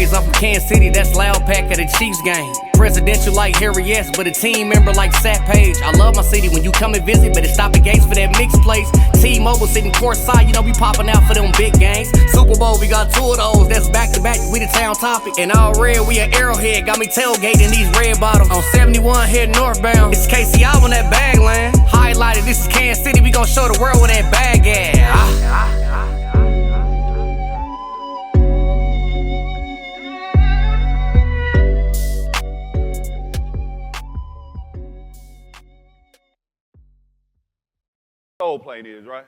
praise, I'm from Kansas City, that's loud pack at the Chiefs game. Presidential like Harry S, but a team member like Sat Page. I love my city, when you come and visit, better stop at Gates for that mixed place. T-Mobile sitting courtside, you know we popping out for them big games. Super Bowl, we got 2 of those, that's back to back, we the town topic. And all red, we at Arrowhead, got me tailgating these red bottoms. On 71 heading northbound, it's KCI on that bag land. Highlighted, this is Kansas City, we gon' show the world where that bag at. Soul plane is, right?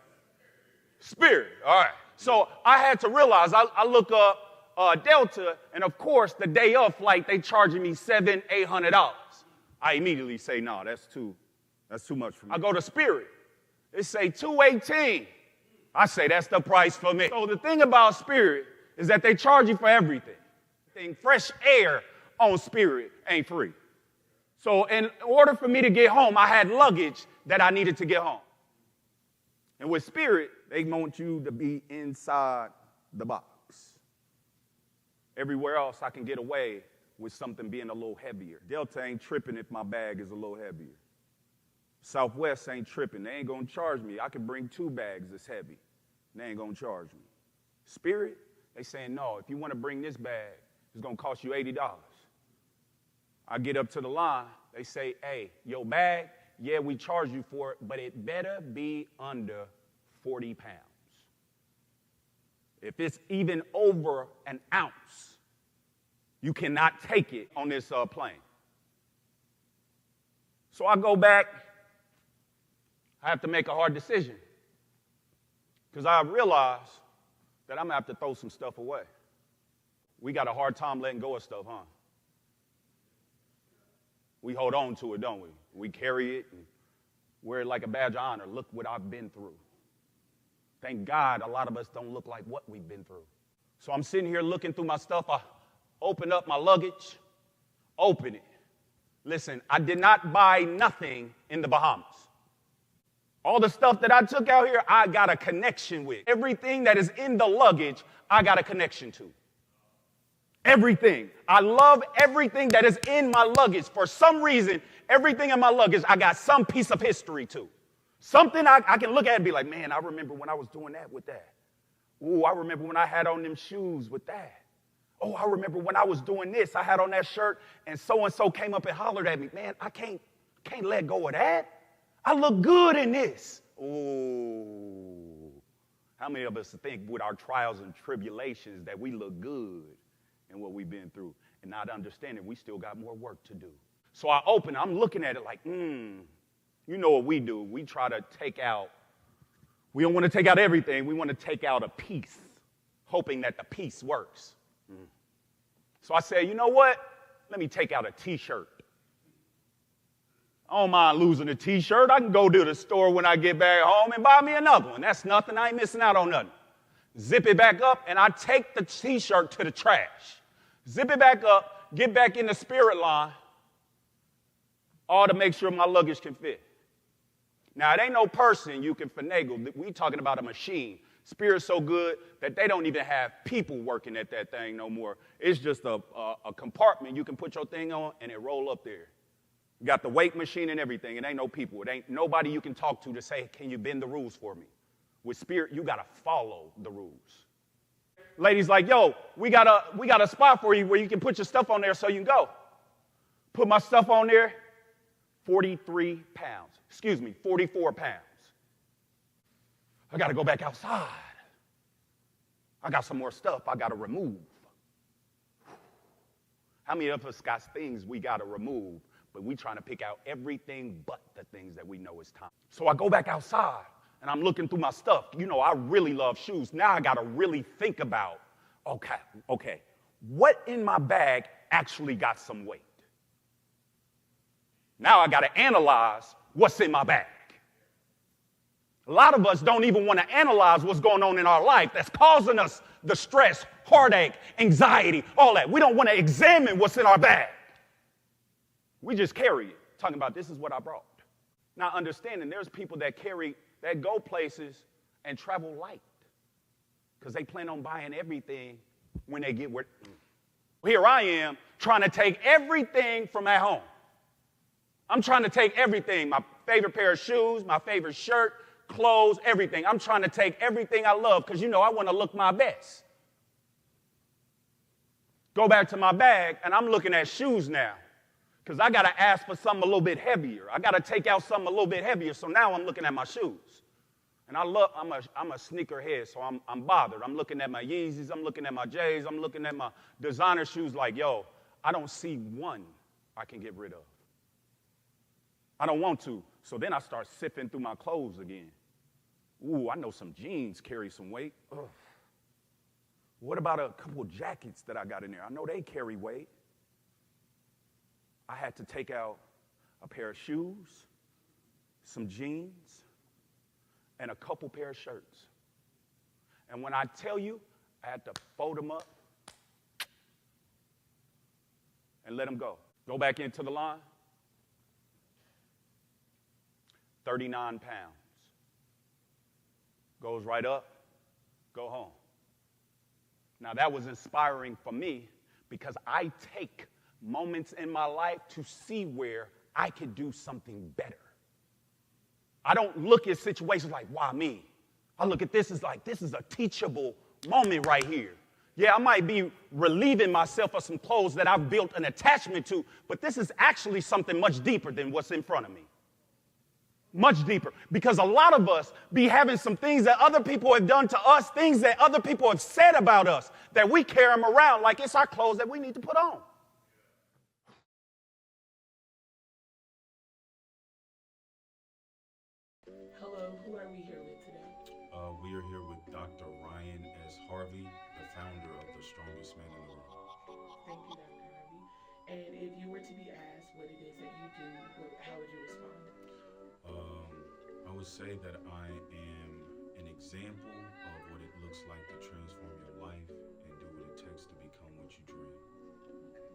Spirit, all right. So I had to realize, I look up Delta, and of course, the day of flight, they charging me $700, $800. I immediately say, no, that's too much for me. I go to Spirit. It say $218. I say, that's the price for me. So the thing about Spirit is that they charge you for everything. Fresh air on Spirit ain't free. So in order for me to get home, I had luggage that I needed to get home. And with Spirit, they want you to be inside the box. Everywhere else, I can get away with something being a little heavier. Delta ain't tripping if my bag is a little heavier. Southwest ain't tripping. They ain't going to charge me. I can bring 2 bags that's heavy. They ain't going to charge me. Spirit, they saying, no, if you want to bring this bag, it's going to cost you $80. I get up to the line. They say, hey, your bag, yeah, we charge you for it, but it better be under 40 pounds. If it's even over an ounce, you cannot take it on this plane. So I go back. I have to make a hard decision because I realize that I'm going to have to throw some stuff away. We got a hard time letting go of stuff, huh? We hold on to it, don't we? We carry it and wear it like a badge of honor. Look what I've been through. Thank God a lot of us don't look like what we've been through. So I'm sitting here looking through my stuff. I open up my luggage, open it. Listen, I did not buy nothing in the Bahamas. All the stuff that I took out here, I got a connection with. Everything that is in the luggage, I got a connection to. Everything. I love everything that is in my luggage. For some reason, everything in my luggage, I got some piece of history to. Something I can look at and be like, man, I remember when I was doing that with that. Ooh, I remember when I had on them shoes with that. Oh, I remember when I was doing this. I had on that shirt and so came up and hollered at me. Man, I can't let go of that. I look good in this. Ooh. How many of us think with our trials and tribulations that we look good in what we've been through and not understanding we still got more work to do? So I open, I'm looking at it like, you know what we do. We try to take out, we don't want to take out everything. We want to take out a piece, hoping that the piece works. So I said, you know what? Let me take out a T-shirt. I don't mind losing a T-shirt. I can go to the store when I get back home and buy me another one. That's nothing. I ain't missing out on nothing. Zip it back up, and I take the T-shirt to the trash. Zip it back up, get back in the Spirit line, all to make sure my luggage can fit. Now, it ain't no person you can finagle. We talking about a machine. Spirit's so good that they don't even have people working at that thing no more. It's just a compartment you can put your thing on, and it roll up there. You got the weight machine and everything. It ain't no people. It ain't nobody you can talk to say, can you bend the rules for me? With Spirit, you got to follow the rules. Ladies like, yo, we got a spot for you where you can put your stuff on there so you can go. Put my stuff on there, 44 pounds. I got to go back outside. I got some more stuff I got to remove. How many of us got things we got to remove, but we trying to pick out everything but the things that we know is time? So I go back outside, and I'm looking through my stuff. You know, I really love shoes. Now I got to really think about, okay, what in my bag actually got some weight? Now I got to analyze what's in my bag. A lot of us don't even want to analyze what's going on in our life that's causing us the stress, heartache, anxiety, all that. We don't want to examine what's in our bag. We just carry it, talking about this is what I brought. Now understanding there's people that go places and travel light because they plan on buying everything when they get where. Here I am trying to take everything from at home. I'm trying to take everything, my favorite pair of shoes, my favorite shirt, clothes, everything. I'm trying to take everything I love because, I want to look my best. Go back to my bag, and I'm looking at shoes now because I got to ask for something a little bit heavier. I got to take out something a little bit heavier, so now I'm looking at my shoes. And I'm a sneakerhead, so I'm bothered. I'm looking at my Yeezys, I'm looking at my J's, I'm looking at my designer shoes like, I don't see one I can get rid of. I don't want to. So then I start sifting through my clothes again. Ooh, I know some jeans carry some weight. Ugh. What about a couple jackets that I got in there? I know they carry weight. I had to take out a pair of shoes, some jeans, and a couple pair of shirts. And when I tell you, I had to fold them up and let them go. Go back into the line. 39 pounds. Goes right up, go home. Now that was inspiring for me because I take moments in my life to see where I could do something better. I don't look at situations like, why me? I look at this as like, this is a teachable moment right here. Yeah, I might be relieving myself of some clothes that I've built an attachment to, but this is actually something much deeper than what's in front of me. Much deeper. Because a lot of us be having some things that other people have done to us, things that other people have said about us, that we carry them around like it's our clothes that we need to put on. Hello, who are we here with today? We are here with Dr. Ryan S. Harvey, the founder of The Strongest Man in the World. Thank you, Dr. Harvey. And if you were to be asked what it is that you do, how would you respond? I would say that I am an example of what it looks like to transform your life and do what it takes to become what you dream. Okay.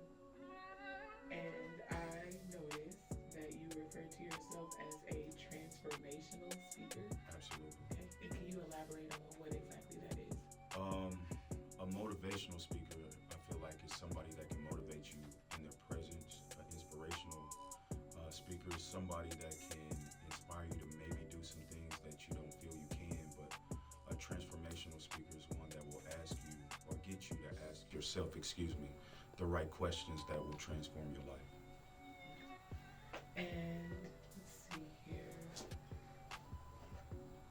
And I noticed that you refer to yourself as a transformational speaker. Absolutely. Okay. And can you elaborate on what exactly that is? A motivational speaker, I feel like, is somebody that can motivate you in their presence. An inspirational speaker is somebody that can inspire you to maybe do some things that you don't feel you can, but a transformational speaker is one that will ask you or get you to ask yourself, the right questions that will transform your life. And let's see here.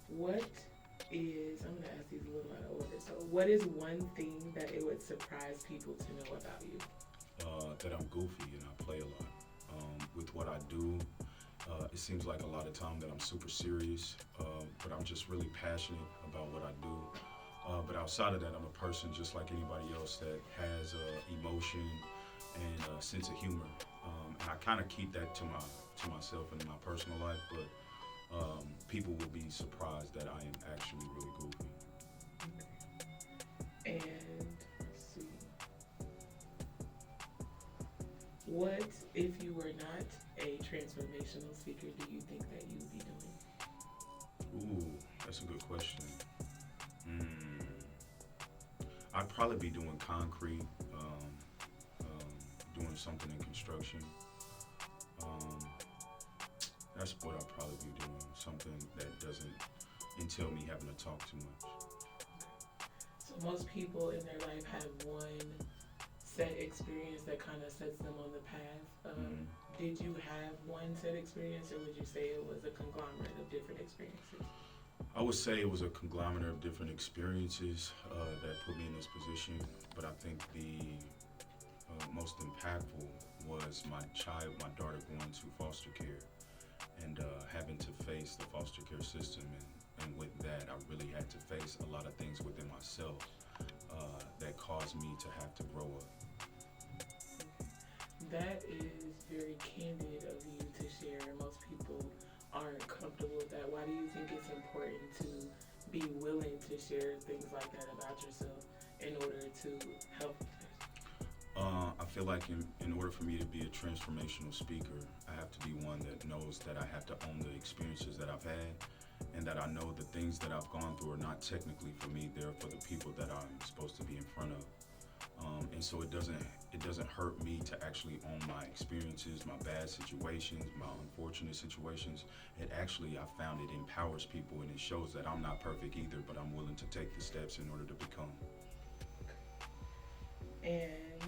What is, I'm going to ask these a little out of order. So what is one thing that it would surprise people to know about you? That I'm goofy and I play a lot. With what I do, it seems like a lot of time that I'm super serious, but I'm just really passionate about what I do. But outside of that, I'm a person just like anybody else that has emotion and a sense of humor. And I kind of keep that to myself and in my personal life, but people will be surprised that I am actually really goofy. Okay. And let's see. What, if you were not a transformational speaker, do you think that you would be doing? Ooh, that's a good question. I'd probably be doing concrete, doing something in construction. That's what I'd probably be doing, something that doesn't entail me having to talk too much. So most people in their life have one set experience that kind of sets them on the path. Did you have one set experience, or would you say it was a conglomerate of different experiences? I would say it was a conglomerate of different experiences that put me in this position, but I think the most impactful was my daughter going to foster care and having to face the foster care system, and with that I really had to face a lot of things within myself that caused me to have to grow up. That is very candid of you to share. Most people aren't comfortable with that. Why do you think it's important to be willing to share things like that about yourself in order to help? I feel like in order for me to be a transformational speaker, I have to be one that knows that I have to own the experiences that I've had, and that I know the things that I've gone through are not technically for me, they're for the people that I'm supposed to be in front of. And so it doesn't hurt me to actually own my experiences, my bad situations, my unfortunate situations. It actually, I found it empowers people, and it shows that I'm not perfect either, but I'm willing to take the steps in order to become. And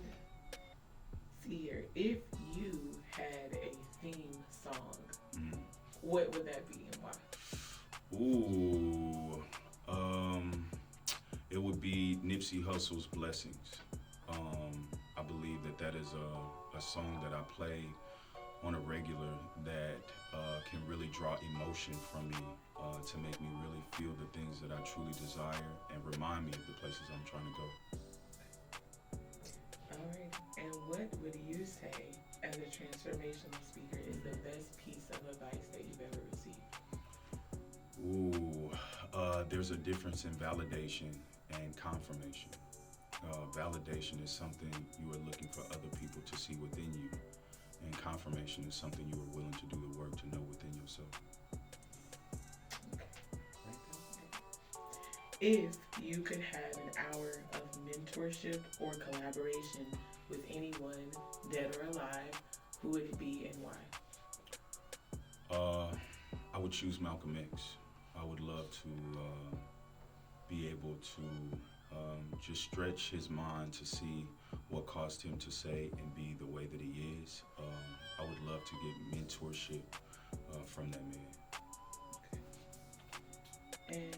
see here, if you had a theme song, what would that be and why? Ooh, it would be Nipsey Hussle's Blessings. I believe that is a song that I play on a regular that can really draw emotion from me to make me really feel the things that I truly desire and remind me of the places I'm trying to go. All right. And what would you say, as a transformational speaker, is the best piece of advice that you've ever received? Ooh, there's a difference in validation and confirmation. Validation is something you are looking for other people to see within you, and confirmation is something you are willing to do the work to know within yourself. If you could have an hour of mentorship or collaboration with anyone, dead or alive, who would it be and why? I would choose Malcolm X. I would love to be able to just stretch his mind to see what caused him to say and be the way that he is. I would love to get mentorship from that man. And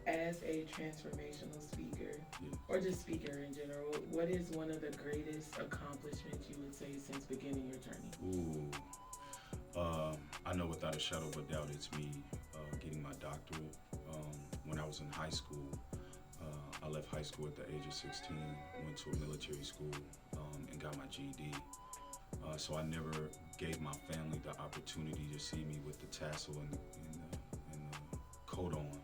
as a transformational speaker, Yeah. or just speaker in general, what is one of the greatest accomplishments you would say since beginning your journey? Ooh, I know without a shadow of a doubt it's me getting my doctorate. When I was in high school, I left high school at the age of 16, went to a military school, and got my GED. So I never gave my family the opportunity to see me with the tassel and the coat on.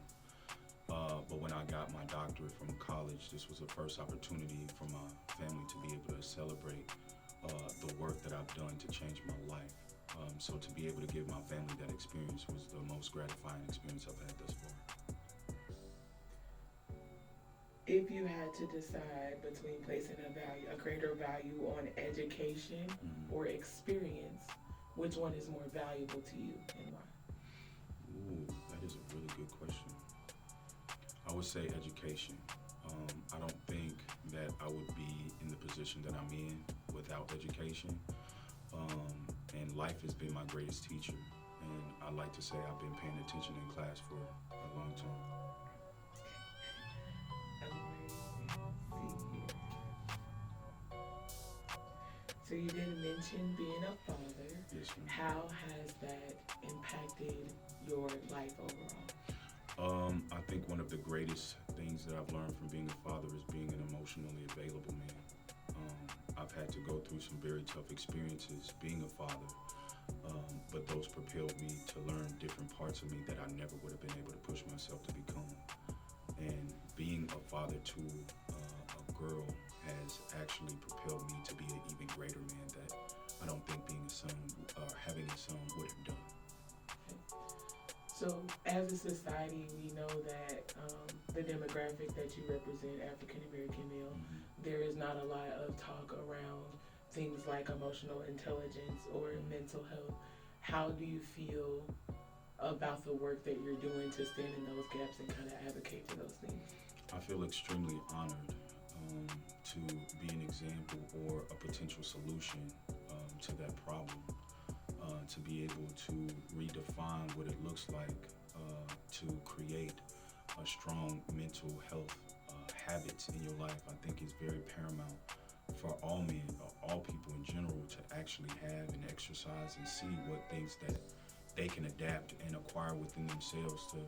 But when I got my doctorate from college, this was the first opportunity for my family to be able to celebrate the work that I've done to change my life. So to be able to give my family that experience was the most gratifying experience I've had thus far. If you had to decide between placing a greater value on education or experience, which one is more valuable to you and why? Ooh, that is a really good question. I would say education. I don't think that I would be in the position that I'm in without education. And life has been my greatest teacher. And I like to say I've been paying attention in class for a long time. So you did mention being a father. Yes, ma'am. How has that impacted your life overall? I think one of the greatest things that I've learned from being a father is being an emotionally available man. I've had to go through some very tough experiences being a father, but those propelled me to learn different parts of me that I never would have been able to push myself to become. And being a father to a girl has actually propelled me to be an even greater man that I don't think being a son, having a son would have done. So as a society, we know that the demographic that you represent, African American male, there is not a lot of talk around things like emotional intelligence or mental health. How do you feel about the work that you're doing to stand in those gaps and kind of advocate for those things? I feel extremely honored to be an example or a potential solution to that problem. To be able to redefine what it looks like to create a strong mental health habits in your life, I think is very paramount for all men, all people in general, to actually have and exercise and see what things that they can adapt and acquire within themselves to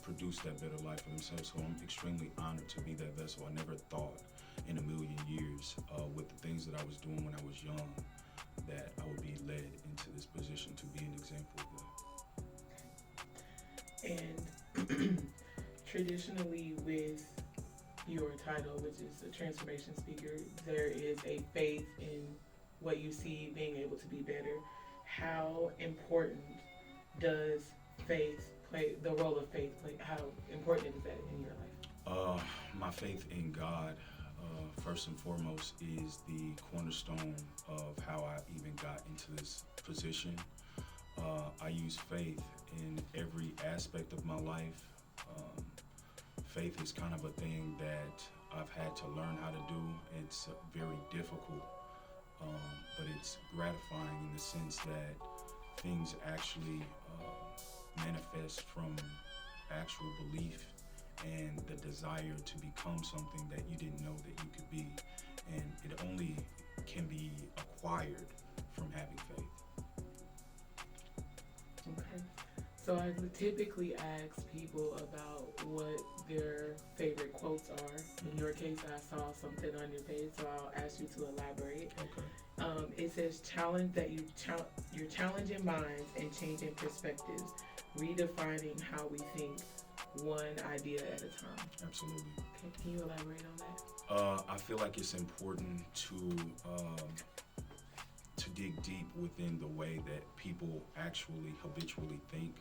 produce that better life for themselves. So I'm extremely honored to be that vessel. I never thought in a million years with the things that I was doing when I was young that I would be led into this position to be an example of that. And traditionally with your title, which is a transformation speaker, there is a faith in what you see being able to be better. How important does faith play, the role of faith play, how important is that in your life? My faith in God first and foremost, is the cornerstone of how I even got into this position. I use faith in every aspect of my life. Faith is kind of a thing that I've had to learn how to do. It's very difficult, but it's gratifying in the sense that things actually manifest from actual belief and the desire to become something that you didn't know that you could be. And it only can be acquired from having faith. Okay. So I would typically ask people about what their favorite quotes are. In your case, I saw something on your page, so I'll ask you to elaborate. Okay. It says challenge that you're challenging minds and changing perspectives, redefining how we think, one idea at a time. Absolutely. Okay, can you elaborate on that? I feel like it's important to dig deep within the way that people actually habitually think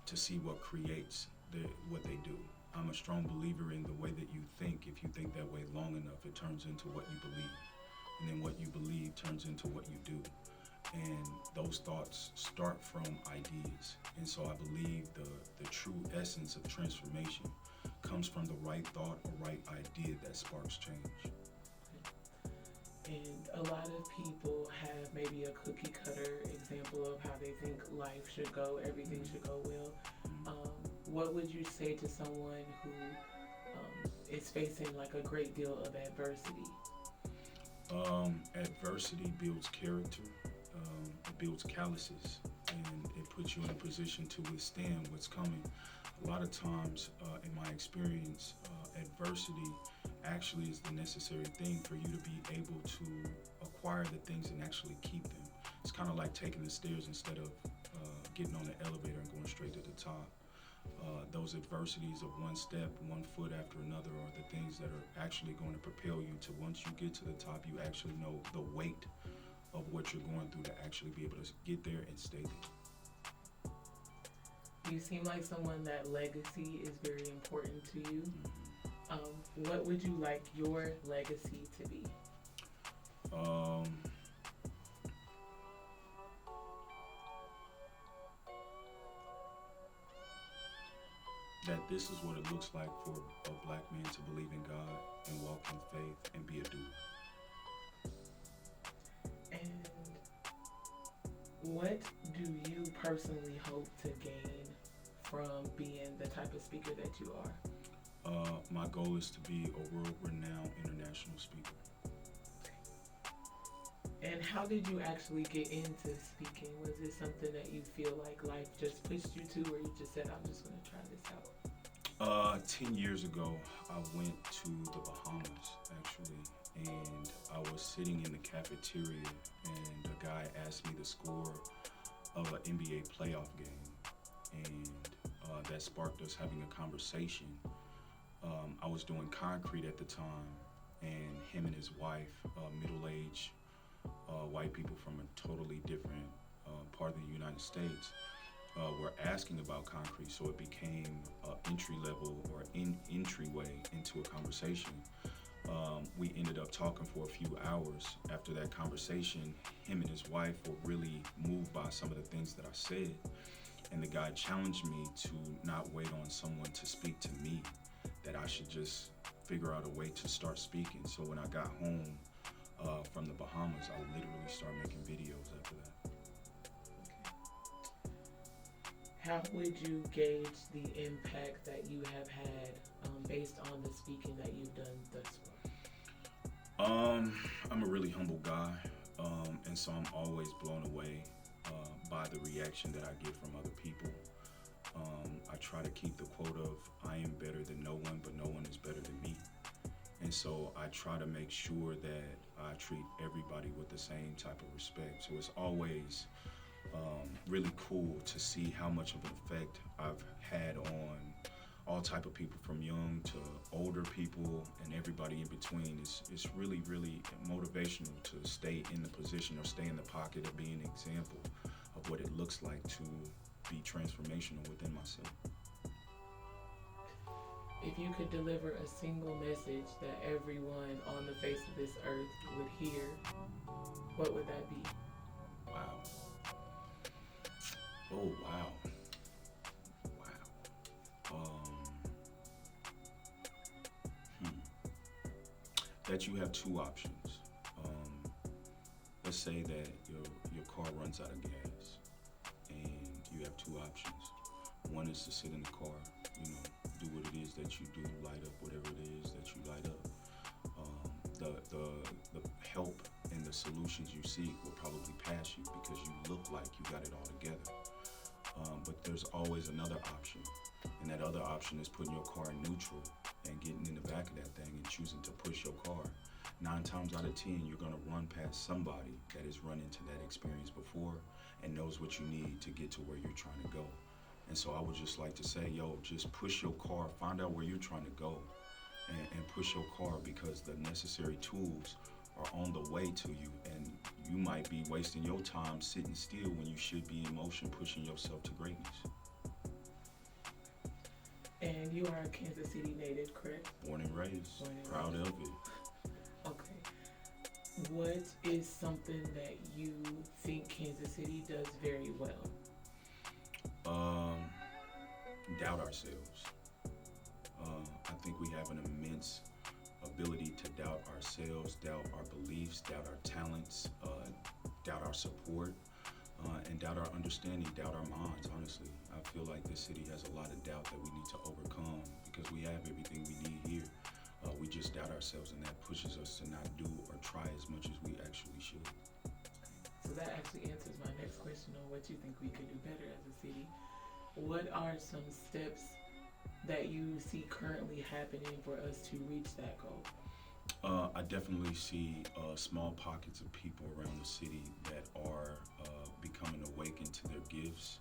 to see what creates what they do. I'm a strong believer in the way that you think. If you think that way long enough, it turns into what you believe. And then what you believe turns into what you do. And those thoughts start from ideas. And so I believe the true essence of transformation comes from the right thought or right idea that sparks change. And a lot of people have maybe a cookie cutter example of how they think life should go, everything should go well. What would you say to someone who is facing like a great deal of adversity? Adversity builds character, it builds calluses, and it puts you in a position to withstand what's coming. A lot of times, in my experience, adversity actually is the necessary thing for you to be able to acquire the things and actually keep them. It's kind of like taking the stairs instead of getting on the elevator and going straight to the top. Those adversities of one step, one foot after another are the things that are actually going to propel you to, once you get to the top, you actually know the weight of what you're going through to actually be able to get there and stay there. You seem like someone that legacy is very important to you. What would you like your legacy to be? That this is what it looks like for a black man to believe in God and walk in faith and be a doer. And what do you personally hope to gain from being the type of speaker that you are? My goal is to be a world-renowned international speaker. And how did you actually get into speaking? Was it something that you feel like life just pushed you to, or you just said, I'm just going to try this out? 10 years ago, I went to the Bahamas, actually, and I was sitting in the cafeteria, and a guy asked me the score of an NBA playoff game, and that sparked us having a conversation. I was doing concrete at the time, and him and his wife, middle-aged white people from a totally different part of the United States, were asking about concrete, so it became an entry level or entryway into a conversation. We ended up talking for a few hours. After that conversation, him and his wife were really moved by some of the things that I said, and the guy challenged me to not wait on someone to speak to me, that I should just figure out a way to start speaking. So when I got home from the Bahamas, I literally started making videos after that. How would you gauge the impact that you have had based on the speaking that you've done thus far? I'm a really humble guy, and so I'm always blown away by the reaction that I get from other people. I try to keep the quote of, I am better than no one, but no one is better than me. And so I try to make sure that I treat everybody with the same type of respect. So it's always really cool to see how much of an effect I've had on all type of people, from young to older people and everybody in between. It's really, really motivational to stay in the position or stay in the pocket of being an example of what it looks like to be transformational within myself. If you could deliver a single message that everyone on the face of this earth would hear, what would that be? Wow. Oh, wow. Wow. That you have two options. Let's say that your car runs out of gas, and you have two options. One is to sit in the car, do what it is that you do, light up whatever it is that you light up. The help and the solutions you seek will probably pass you because you look like you got it all together. But there's always another option, and that other option is putting your car in neutral and getting in the back of that thing and choosing to push your car. 9 times out of 10, you're gonna run past somebody that has run into that experience before and knows what you need to get to where you're trying to go. And so I would just like to say, just push your car, find out where you're trying to go, and push your car, because the necessary tools are on the way to you, and you might be wasting your time sitting still when you should be in motion, pushing yourself to greatness. And you are a Kansas City native, correct? Born and raised, proud of it. Okay. What is something that you think Kansas City does very well? Doubt ourselves. I think we have an immense ability to doubt ourselves, doubt our beliefs, doubt our talents, doubt our support, and doubt our understanding, doubt our minds, honestly. I feel like this city has a lot of doubt that we need to overcome because we have everything we need here. We just doubt ourselves, and that pushes us to not do or try as much as we actually should. So that actually answers my next question on what you think we could do better as a city. What are some steps that you see currently happening for us to reach that goal? I definitely see small pockets of people around the city that are becoming awakened to their gifts,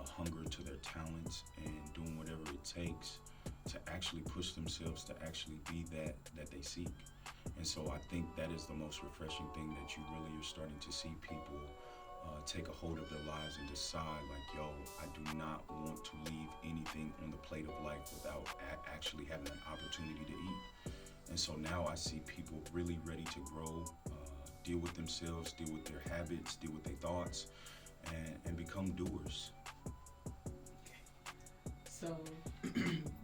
hunger to their talents, and doing whatever it takes to actually push themselves to actually be that they seek. And so I think that is the most refreshing thing, that you really are starting to see people take a hold of their lives and decide, like, I do not want to leave anything on the plate of life without actually having an opportunity to eat. And so now I see people really ready to grow, deal with themselves, deal with their habits, deal with their thoughts, and become doers. So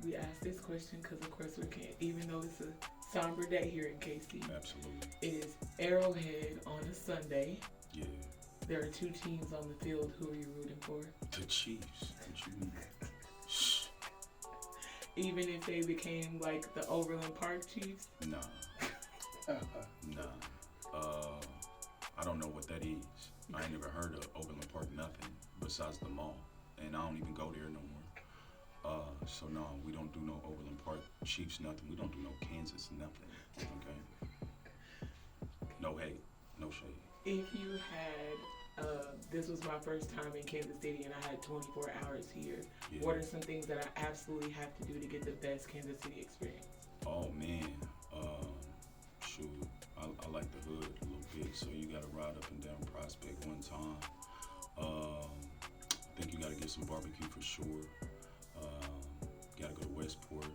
we asked this question because, of course, we can't, even though it's a somber day here in KC. Absolutely. It is Arrowhead on a Sunday. Yeah. There are 2 teams on the field. Who are you rooting for? The Chiefs. What you mean? Shh. Even if they became like the Overland Park Chiefs? Nah. I don't know what that is. I ain't never heard of Overland Park nothing besides the mall, and I don't even go there no more. So no, we don't do no Overland Park Chiefs nothing. We don't do no Kansas nothing. Okay. No hate, no shade. If you had, this was my first time in Kansas City and I had 24 hours here, Yeah. What are some things that I absolutely have to do to get the best Kansas City experience? Oh man, shoot, I like the hood a little bit, so you gotta ride up and down Prospect one time. I think you gotta get some barbecue for sure. Gotta go to Westport.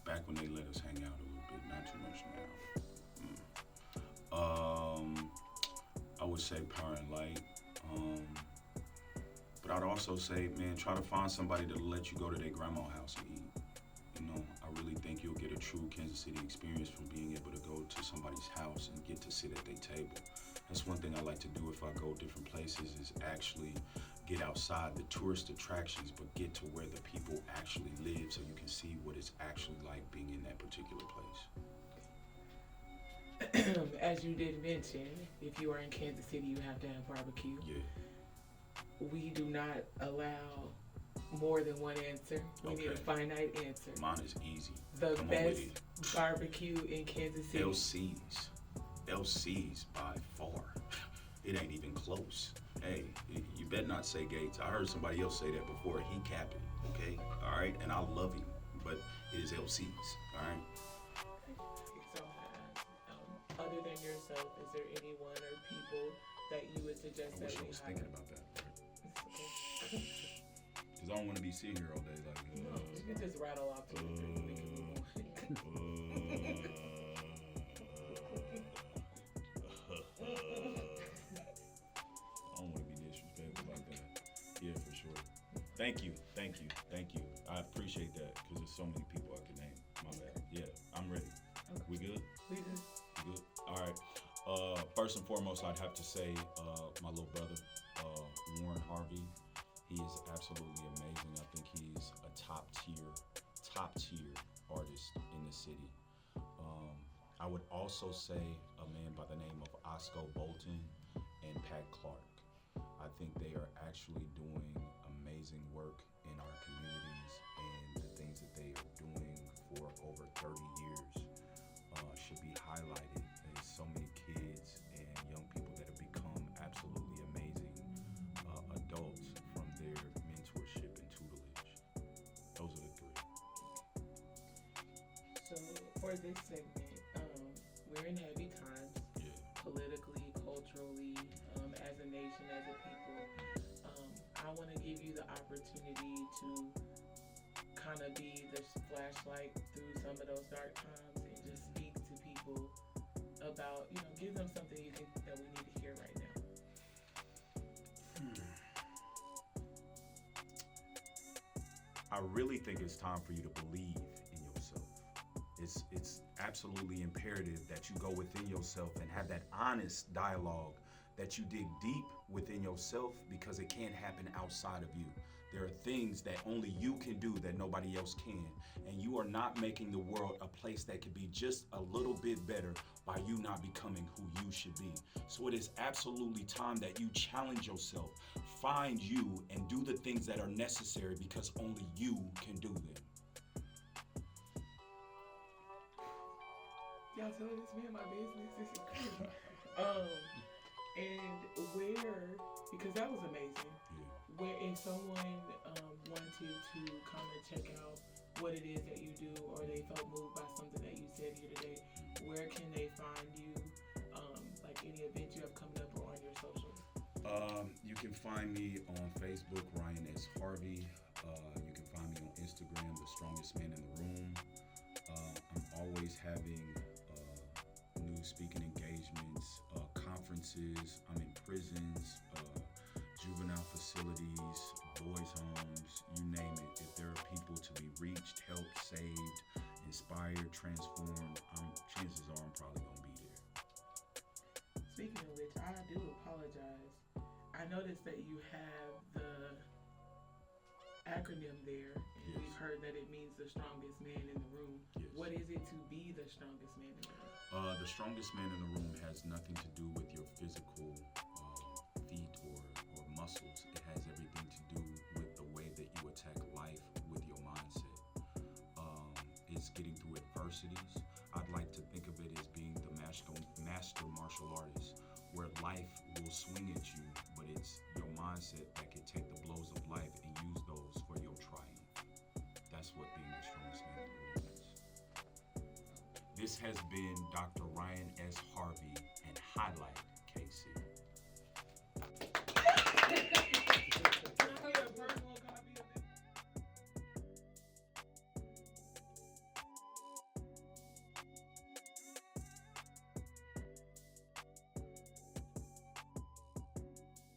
Back when they let us hang out a little bit, not too much now. I would say Power and Light. But I'd also say, man, try to find somebody that'll let you go to their grandma's house and eat. I really think you'll get a true Kansas City experience from being able to go to somebody's house and get to sit at their table. That's one thing I like to do if I go different places, is actually get outside the tourist attractions, but get to where the people actually live, so you can see what it's actually like being in that particular place. As you did mention, if you are in Kansas City, you have to have barbecue. Yeah. We do not allow more than one answer. We need a finite answer. Mine is easy. The Come best barbecue in Kansas City. LC's by far. It ain't even close. Hey, you better not say Gates. I heard somebody else say that before. He capped it, okay? All right? And I love him, but it is LC's, all right? So, other than yourself, is there anyone or people that you would suggest I that wish I we was hire? thinking about that. Because I don't want to be sitting here all day like. You can just rattle off 2 or 3. We can move I don't want to be disrespectful like that. Yeah, for sure. Thank you. I appreciate that because there's so many people I can name. My bad. Yeah, I'm ready. Okay. We good? We good. We good? All right. First and foremost, I'd have to say my little brother, Warren Harvey. He is absolutely amazing. I think he's a top tier artist in the city. I would also say a man by the name of Osco Bolton and Pat Clark. I think they are actually doing amazing work in our communities, and the things that they are doing for over 30 years should be highlighted. There's so many kids and young people that have become absolutely amazing adults from their mentorship and tutelage. Those are the 3. So for this segment, we're in heavy times, politically, culturally, as a nation, as a people. I want to give you the opportunity to kind of be the flashlight through some of those dark times and just speak to people about, give them something you think that we need to hear right now. I really think it's time for you to believe in yourself. It's absolutely imperative that you go within yourself and have that honest dialogue, that you dig deep within yourself, because it can't happen outside of you. There are things that only you can do that nobody else can, and you are not making the world a place that could be just a little bit better by you not becoming who you should be. So it is absolutely time that you challenge yourself, find you, and do the things that are necessary, because only you can do them. Y'all telling this man my business? This is crazy. And where, because that was amazing. Where if someone wanted to come and check out what it is that you do, or they felt moved by something that you said here today, where can they find you? Like any events you have coming up or on your socials? You can find me on Facebook, Ryan S. Harvey. You can find me on Instagram, The Strongest Man in the Room. I'm always having new speaking engagements, conferences. I'm in prisons, juvenile facilities, boys' homes, you name it. If there are people to be reached, helped, saved, inspired, transformed, chances are I'm probably going to be there. Speaking of which, I do apologize. I noticed that you have the acronym there, and Yes. we've heard that it means the strongest man in the room. Yes. What is it to be the strongest man in the room? The strongest man in the room has nothing to do with your physical feet or muscles. It has everything to do with the way that you attack life with your mindset. It's getting through adversities. I'd like to think of it as being the master martial artist, where life will swing at you, but it's your mindset that can take the blows of life and use those for your triumph. That's what being the strongest man in the room is. This has been Dr. Ryan S. Harvey and Highlight